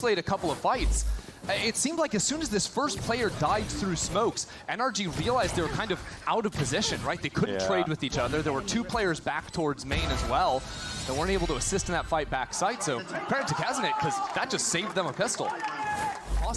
played a couple of fights. It seemed like as soon as this first player died through smokes, NRG realized they were kind of out of position, right? They couldn't trade with each other. There were two players back towards main as well that weren't able to assist in that fight back site. So credit to Keznit, because that just saved them a pistol.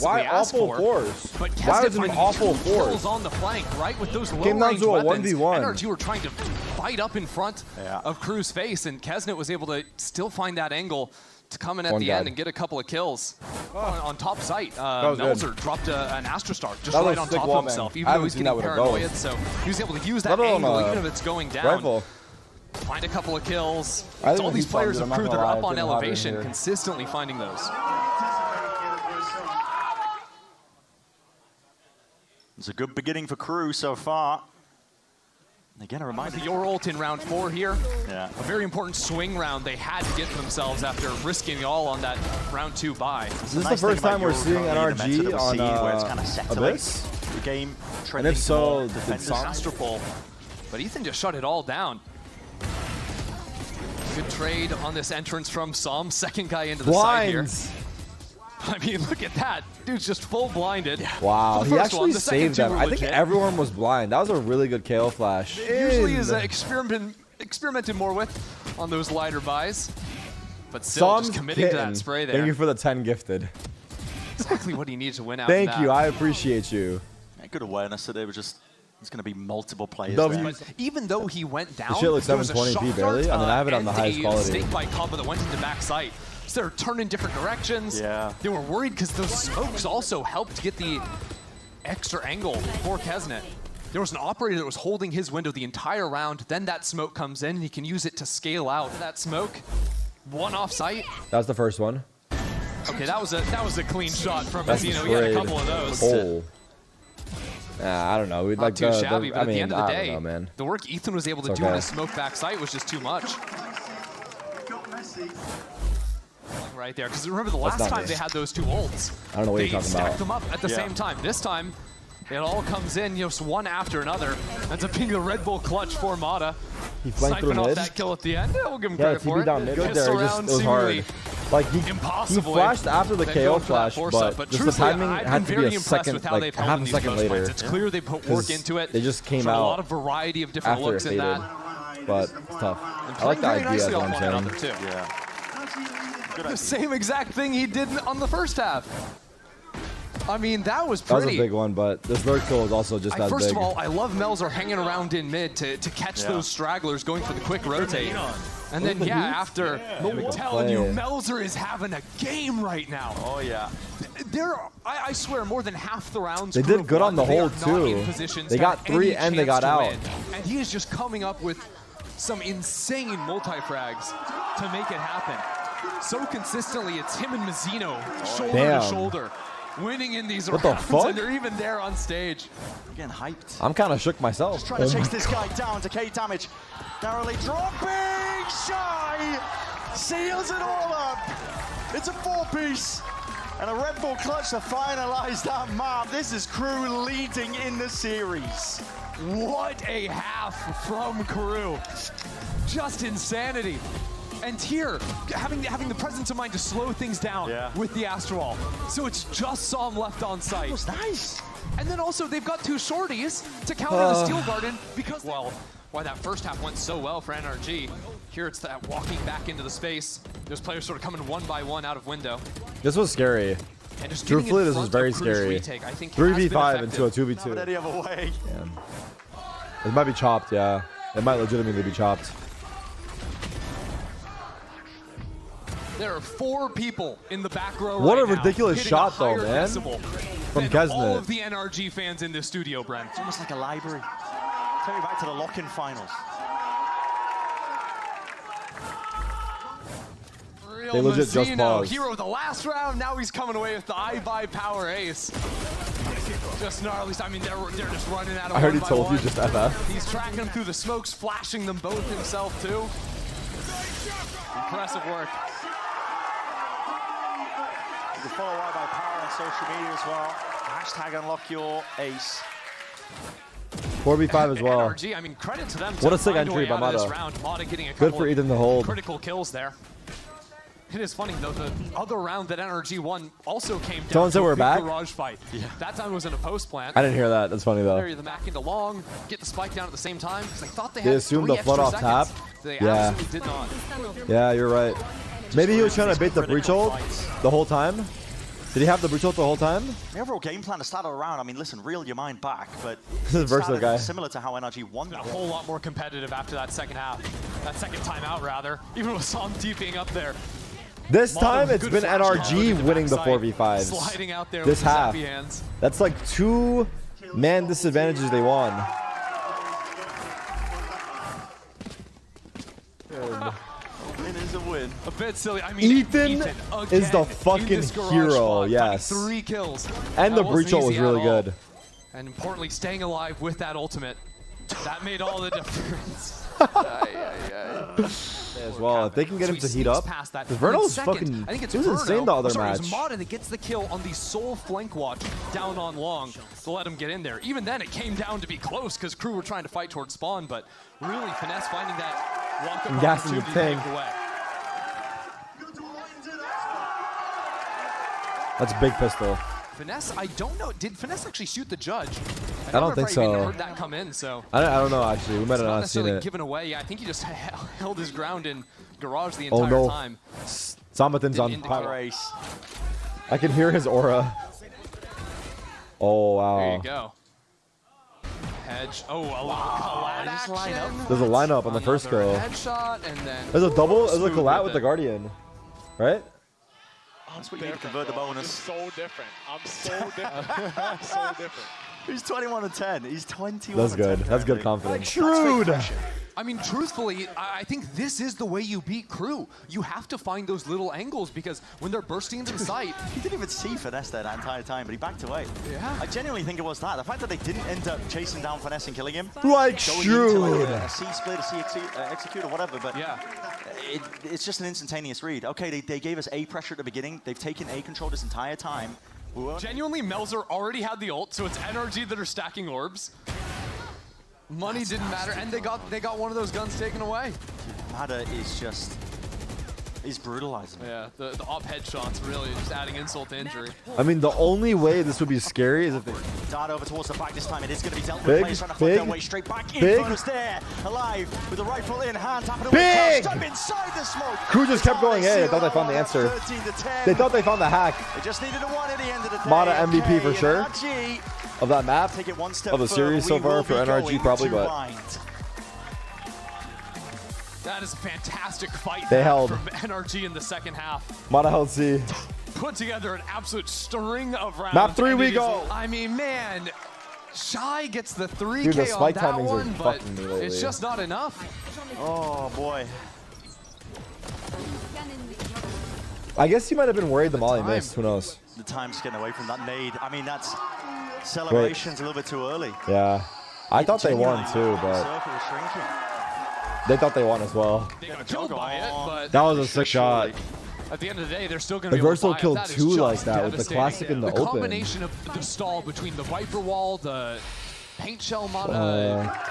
Why awful fours? But Why was it an awful fours on the flank, right? With those low came down range to a weapons, 1v1. NRG were trying to fight up in front of KRU's face, and Keznit was able to still find that angle to come in at the end and get a couple of kills on top site. Melzer dropped an Astra Star just right on top of himself, even though he's getting paranoid. So he was able to use that angle, even if it's going down. Rifle. Find a couple of kills. It's all these players of KRU that are up on elevation, consistently finding those. It's a good beginning for KRU so far. Again, a reminder. Your ult in round 4 here. Yeah. A very important swing round they had to get for themselves after risking it all on that round 2 bye. Is this the first time we're seeing NRG on Abyss? The game and if so, defensive Astropole. But Ethan just shut it all down. Good trade on this entrance from Som. Second guy into the side here. I mean, look at that. Dude's just full blinded. Yeah. Wow, he actually saved them. I think everyone was blind. That was a really good KO flash. Usually is experimented more with on those lighter buys. But still just committing to that spray there. Thank you for the 10 gifted. Exactly what he needs to win out. Thank you. I appreciate you. Yeah, good awareness that there was just there's going to be multiple players But even though he went down, the shit looks 720p barely. I mean, I have it on the highest quality. Snake bite combo that went into back sight. So they're turning different directions. Yeah. They were worried because those smokes also helped get the extra angle for Keznit. There was an operator that was holding his window the entire round. Then that smoke comes in, and he can use it to scale out that smoke. One off site. That was the first one. Okay, that was a clean shot from Mazzino. He had a couple of those. Oh. I don't know. We'd Not like too shabby, but I at mean, the end of the day, know, man. the work Ethan was able to do in his smoke back site was just too much. Right there, because remember the last time they had those two ults, I don't know what you're talking about. They stacked them up at the same time. This time, it all comes in, just one after another. Ends up being the Red Bull clutch for Mata. He flanked through off mid. that kill at the end. We'll give him credit for it. Down mid right there. It was hard. Like he flashed after the KO flash, but just the timing had to be a second, like half a second later. It's clear they put work into it. They just came out a lot of variety of different looks in that. But it's tough. I like the idea, is what I'm saying. Yeah. The same exact thing he did on the first half. I mean, that was pretty. That was a big one, but this vertical is also just as big. First of all, I love Melzer hanging around in mid to catch those stragglers going for the quick rotate. And then, after, I'm telling you, Melzer is having a game right now. Oh, yeah. I swear, more than half the rounds they did good on the hold, too. They got 3 and they got out. And he is just coming up with some insane multi-frags to make it happen. So consistently, it's him and Mazzino, shoulder to shoulder, winning in these rounds. What the fuck? And they're even there on stage. Again, hyped. I'm kind of shook myself. Just trying to chase this guy down to K damage. Narrowly dropping, Shy seals it all up. It's a 4-piece. And a Red Bull clutch to finalize that map. This is KRU leading in the series. What a half from KRU. Just insanity. And here, having the presence of mind to slow things down with the Astral. So it's just Som left on site. That was nice. And then also they've got 2 shorties to counter the Steel Garden because, well, why that first half went so well for NRG. Here it's that walking back into the space. Those players sort of coming one by one out of window. This was scary. And just truthfully, this was very scary. 3v5 into a 2v2. Not any other way. Yeah. It might be chopped, yeah. It might legitimately be chopped. There are 4 people in the back row What right a ridiculous shot, though, man. From Keznit. All of the NRG fans in this studio, Brent. It's almost like a library. Take me back to the lock-in finals. Real they legit Mazzino, just paused. Hero of the last round. Now he's coming away with the I-Buy power ace. Just gnarly. I mean, they're just running out of. I already told you just FF. He's tracking them through the smokes, flashing them both himself too. Impressive work. You can follow I-Buy power on social media as well. Hashtag unlock your ace. 4v5 as well. NRG, I mean, credit to them. What a sick entry by Mata. Mata getting a good for Ethan to hold. Critical kills there. It is funny though, the other round that NRG won also came down Someone said to we're a back? garage fight. Yeah. That time was in a post plant. I didn't hear that. That's funny though. Bury the Mac into long, get the spike down at the same time. Because I thought they They had assumed 3 the flood off extra tap. seconds. They Yeah. absolutely did not. Yeah, you're right. Maybe he was trying to bait the breach ult the whole time. Did he have the breach ult the whole time? The overall game plan to start around, I mean, listen, reel your mind back, but This is versatile guy. similar to how NRG won A that. whole lot more competitive after that second half. That second timeout, rather. Even with Som TPing up there. This Motto, time it's good been flash NRG into winning the backside, 4v5s. Sliding out there This with the half. zappy hands. That's like 2 man disadvantages they won. Win is a win. A bit silly. I mean, Ethan is the fucking hero, yes. 3 kills. And the That breach ult wasn't was easy really at all. good. And importantly, staying alive with that ultimate. That made all the difference. As well, if they can get him to heat up. Because Vernal was fucking, I think it's he was insane the other match. It was Mata that gets the kill on the sole flank watch down on long to let him get in there. Even then, it came down to be close because KRU were trying to fight towards spawn, but really Finesse finding that walk-up Gassing the opportunity tank. paved the way. That's a big pistol. Finesse, I don't know. Did Finesse actually shoot the judge? I don't think so. I even heard that come in, so. I don't know actually. We might have Not not seen necessarily it. given away. Yeah, I think he just held his ground in garage the entire time. Samathan's on Didn't fire. Race. I can hear his aura. Oh wow. There you go. Hedge. Oh, a collat action. There's a lineup on the first kill. Headshot and then. There's a double. There's a smooth collat with it. the Guardian, right? That's what you need to convert the bonus. It's so different. I'm so different. I'm so different. He's 21 and 10. He's 21 That's and 10 good. That's good currently. confidence. Shrewd. I mean, truthfully, I think this is the way you beat KRU. You have to find those little angles because when they're bursting into the site. He didn't even see Finesse there that entire time, but he backed away. Yeah. I genuinely think it was that. The fact that they didn't end up chasing down Finesse and killing him. Like going Shrewd. into like a C split, a C execute, or whatever, but Yeah. it's just an instantaneous read. Okay, they gave us A pressure at the beginning. They've taken A control this entire time. Genuinely, Melzer already had the ult, so it's NRG that are stacking orbs. Money didn't matter, and they got one of those guns taken away. Mata is just, he's brutalizing. Yeah, the op headshots really just adding insult to injury. I mean, the only way this would be scary is if they. Dart over towards the back this time. It is going to be dealt with. Big, Players trying to find their big, way straight back. big. Inferno's there, alive, with the rifle in hand, tapping away. Big! Step inside the smoke. KRU just kept going, hey, they thought they found the answer. 13 to 10. They thought they found the hack They just needed a one at the end of the day. Mata MVP Okay, for sure. NRG of that map. take it one step Of the further. series so We far will for be NRG going probably, to but- Wind. That is a fantastic fight They held. from NRG in the second half. Mata held C. Put together an absolute string of rounds. Map 3 and we it is- go. I mean, man, Shy gets the 3K Dude, the spike on that timings are one, but fucking me lately. it's just not enough. Oh boy. I guess he might have been worried the molly time. missed. Who knows? The time's getting away from that nade. I mean, that's celebrations a little bit too early. Yeah. I thought they won Genuinely, too, the but circle is shrinking. they thought they won as well. They got killed by it, but That was a sick shot. at the end of the day, they're still going to Like be able to Versatile buy it. killed That is 2 like just that with the devastating. classic in the The open. combination of the stall between the Viper Wall, the paint shell Mata,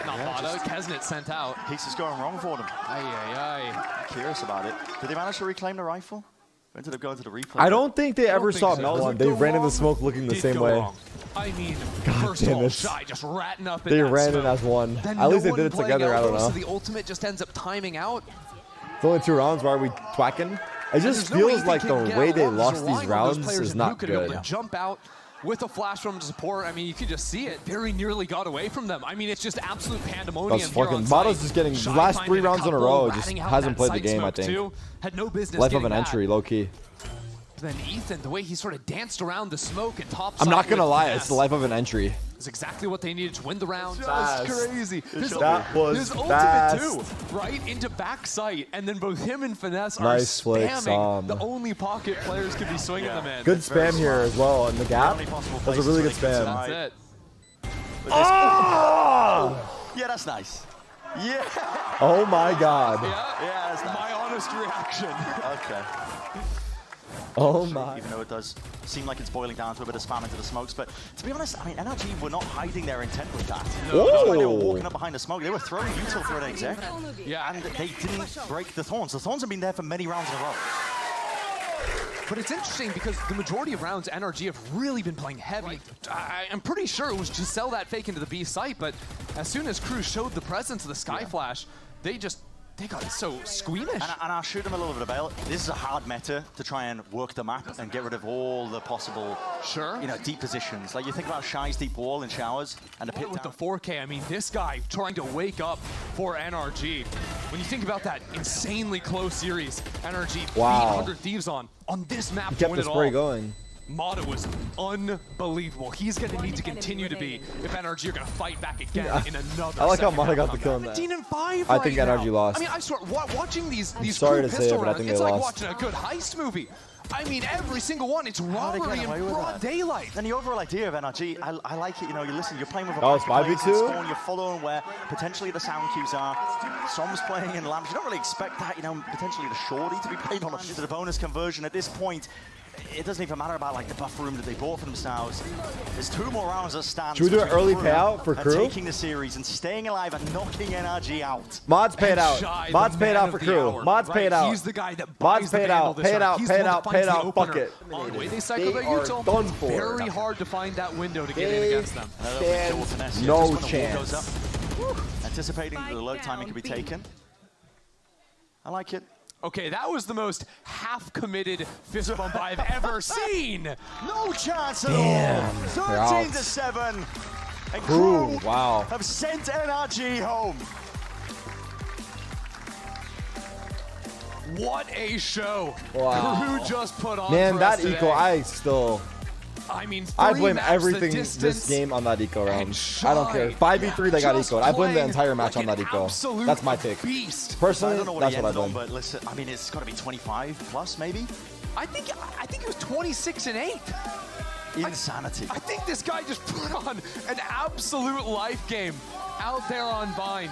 not Mata, Kesnet sent out. Pieces going wrong for them. Ay. I'm curious about it. Did they manage to reclaim the rifle? Or ended up going to the replay? I don't think they ever think saw so. Melon. They ran in the smoke looking the Did same go way. wrong. I mean, first damn of all, it. Shy just ratting up in They that ran in smoke. as one. Then At least no they did one it playing together. I don't elbows, know. So the ultimate just ends up timing out. It's only 2 rounds. Why are we twacking? It just There's no way feels like they the can get way they along. lost Just these relying on those rounds players is in not Nuke to be able good. to jump out with a flash from support. I mean, you could just see it. Very nearly got away from them. I mean, it's just absolute pandemonium. That's here fucking on Mato's site. just getting Shy the last finding 3 rounds in a couple, row. Just ratting out hasn't that played the side game. I smoke think. too. Had no business. Life of getting an that. entry, low key. Then Ethan, the way he sort of danced around the smoke and top. I'm not gonna with lie. finesse It's the life of an entry. is exactly what they needed to win the round. Fast. Just crazy. That was his ultimate fast. too, right into back sight, and then both him and Finesse Nice are flick, spamming the only pocket players could be swinging them in. Good spam here as well in the gap. That was a really good spam. That's it. Oh! Yeah, that's nice. Yeah. Oh my god. Yeah, that's nice. My honest reaction. Okay. Oh my. Even though it does seem like it's boiling down to a bit of spam into the smokes, but to be honest, I mean, NRG were not hiding their intent with that. Whoa. They were walking up behind the smoke. They were throwing util for an exec, Yeah, and they didn't break the thorns. The thorns have been there for many rounds in a row. But it's interesting because the majority of rounds, NRG have really been playing heavy. I'm pretty sure it was to sell that fake into the B site, but as soon as KRU showed the presence of the Sky Flash, they got so squeamish. And I'll shoot them a little bit of bail. This is a hard meta to try and work the map and get rid of all the possible, deep positions. Like you think about Shy's deep wall in showers and a pit with the 4K. I mean, this guy trying to wake up for NRG. When you think about that insanely close series, NRG beat 100 Thieves on this map to win it all. Kept the spray going. Mata was unbelievable. He's going to need to continue to be if NRG are going to fight back again in another. I like how Mata got the kill in that. 17 and 5 I think NRG lost. I mean, I swear, watching these sorry to say it, pistol but I rounds, think it's they like lost. watching a good heist movie. I mean, every single one, it's robbery in broad daylight. And the overall idea of NRG, I like it. You know, you listen, you're playing with a it's 5v2. You're following where potentially the sound cues are. Som's playing in lamps. You don't really expect that, potentially the shorty to be played on the bonus conversion at this point. It doesn't even matter about like the buffer room that they bought for themselves. There's 2 more rounds that stand. Should we do an early payout for KRU? Taking the series and staying alive and knocking NRG out. Mods paid out. Mods paid out for KRU. Mods paid out. He's the guy that Mods paid out. Paid out. Paid out. Paid out. Fuck it. The way they cycle their util, done for. very hard to find that window to get in against them. No chance. Anticipating the alert timing can be taken. I like it. Okay, that was the most half-committed fist bump I've ever seen. No chance at all. 13-7. And KRU have sent NRG home. What a show. KRU just put on. Man, for that us today. eco, I blame everything this game on that eco round. I don't care. 5v3 they got ecoed. I blame the entire match on that eco. That's my pick. Personally, I don't know what that's he what I ended blame. on, but listen, I mean, it's got to be 25 plus, maybe? I think it was 26 and 8. Insanity. I think this guy just put on an absolute life game out there on Bind.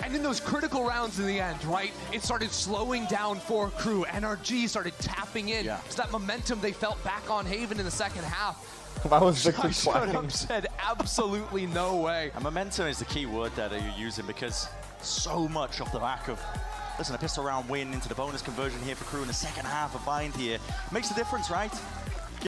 And in those critical rounds in the end, right, it started slowing down for KRU. NRG started tapping in. It's that momentum they felt back on Haven in the second half. If I was Victor said absolutely no way. And momentum is the key word there that you're using because so much off the back of, listen, a pistol round win into the bonus conversion here for KRU in the second half of Bind here. Makes a difference, right?